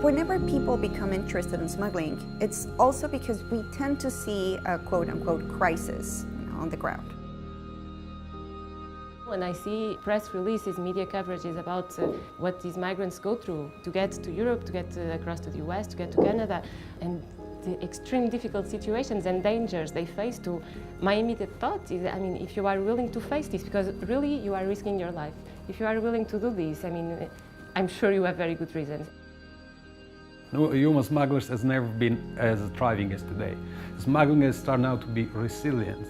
Whenever people become interested in smuggling, it's also because we tend to see a quote-unquote crisis on the ground. When I see press releases, media coverages about what these migrants go through to get to Europe, to get across to the US, to get to Canada, and the extreme difficult situations and dangers they face, my immediate thought is, if you are willing to face this, because really you are risking your life. If you are willing to do this, I'm sure you have very good reasons. No, human smugglers has never been as thriving as today. Smuggling has started now to be resilient.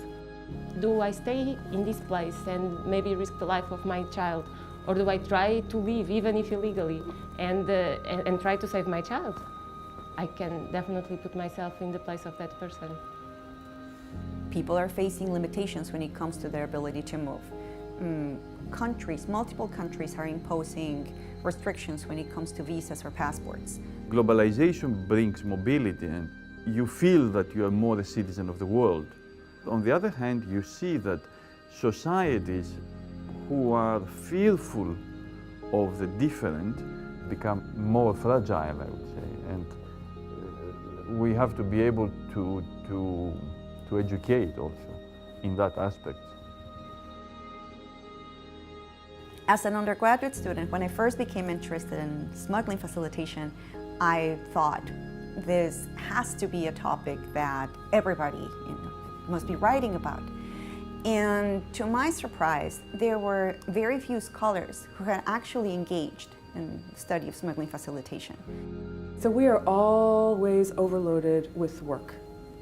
Do I stay in this place and maybe risk the life of my child? Or do I try to leave, even if illegally, and try to save my child? I can definitely put myself in the place of that person. People are facing limitations when it comes to their ability to move. Multiple countries are imposing restrictions when it comes to visas or passports. Globalization brings mobility, and you feel that you are more a citizen of the world. On the other hand, you see that societies who are fearful of the different become more fragile, I would say, and we have to be able to educate also in that aspect. As an undergraduate student, when I first became interested in smuggling facilitation, I thought this has to be a topic that everybody must be writing about. And to my surprise, there were very few scholars who had actually engaged in the study of smuggling facilitation. So we are always overloaded with work.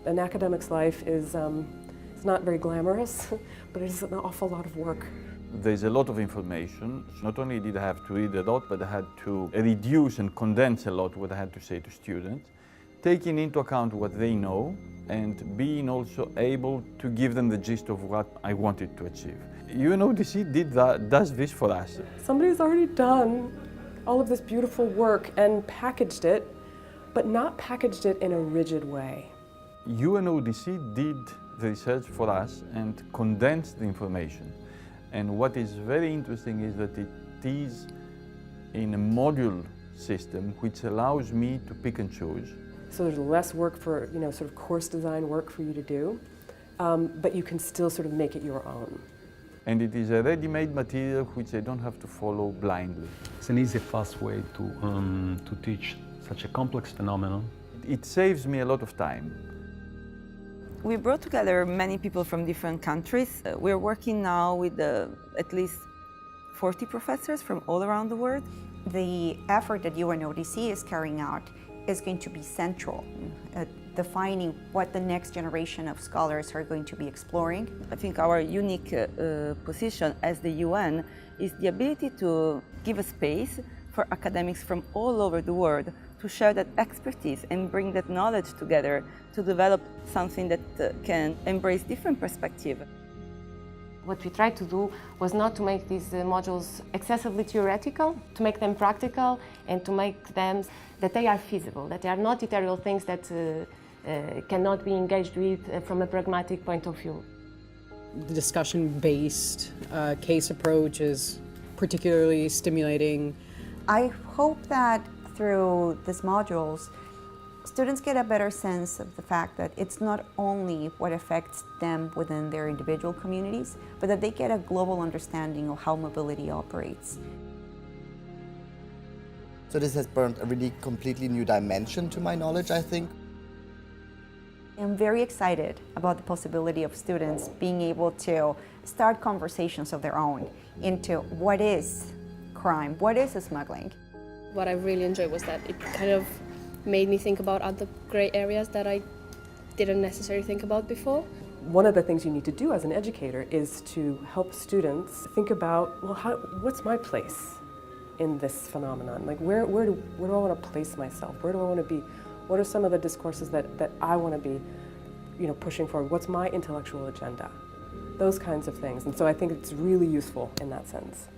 An academic's life is it's not very glamorous, but it is an awful lot of work. There's a lot of information. Not only did I have to read a lot, but I had to reduce and condense a lot what I had to say to students, taking into account what they know and being also able to give them the gist of what I wanted to achieve. UNODC does this for us. Somebody's already done all of this beautiful work and packaged it, but not packaged it in a rigid way. UNODC did the research for us and condensed the information. And what is very interesting is that it is in a module system which allows me to pick and choose. So there's less work for, sort of course design work for you to do, but you can still sort of make it your own. And it is a ready-made material which I don't have to follow blindly. It's an easy, fast way to teach such a complex phenomenon. It saves me a lot of time. We brought together many people from different countries. We're working now with at least 40 professors from all around the world. The effort that UNODC is carrying out is going to be central at defining what the next generation of scholars are going to be exploring. I think our unique position as the UN is the ability to give a space for academics from all over the world to share that expertise and bring that knowledge together to develop something that can embrace different perspectives. What we tried to do was not to make these modules excessively theoretical, to make them practical and to make them that they are feasible, that they are not ethereal things that cannot be engaged with from a pragmatic point of view. The discussion-based case approach is particularly stimulating. I hope that through these modules, students get a better sense of the fact that it's not only what affects them within their individual communities, but that they get a global understanding of how mobility operates. So this has brought a really completely new dimension to my knowledge, I think. I'm very excited about the possibility of students being able to start conversations of their own into what is crime, what is smuggling. What I really enjoyed was that it kind of made me think about other gray areas that I didn't necessarily think about before. One of the things you need to do as an educator is to help students think about, well, what's my place in this phenomenon? Like, where do I want to place myself? Where do I want to be? What are some of the discourses that I want to be, pushing forward? What's my intellectual agenda? Those kinds of things. And so I think it's really useful in that sense.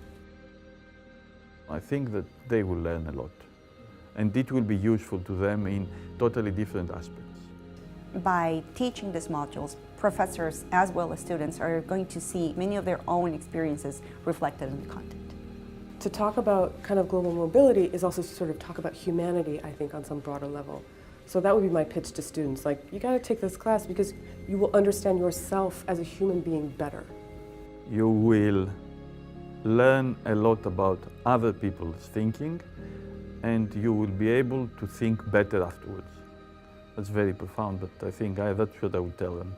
I think that they will learn a lot, and it will be useful to them in totally different aspects. By teaching these modules, professors as well as students are going to see many of their own experiences reflected in the content. to talk about kind of global mobility is also to sort of talk about humanity, I think, on some broader level. So that would be my pitch to students. Like, you gotta take this class because you will understand yourself as a human being better. You will learn a lot about other people's thinking, and you will be able to think better afterwards. That's very profound, but I think that's what I would tell them.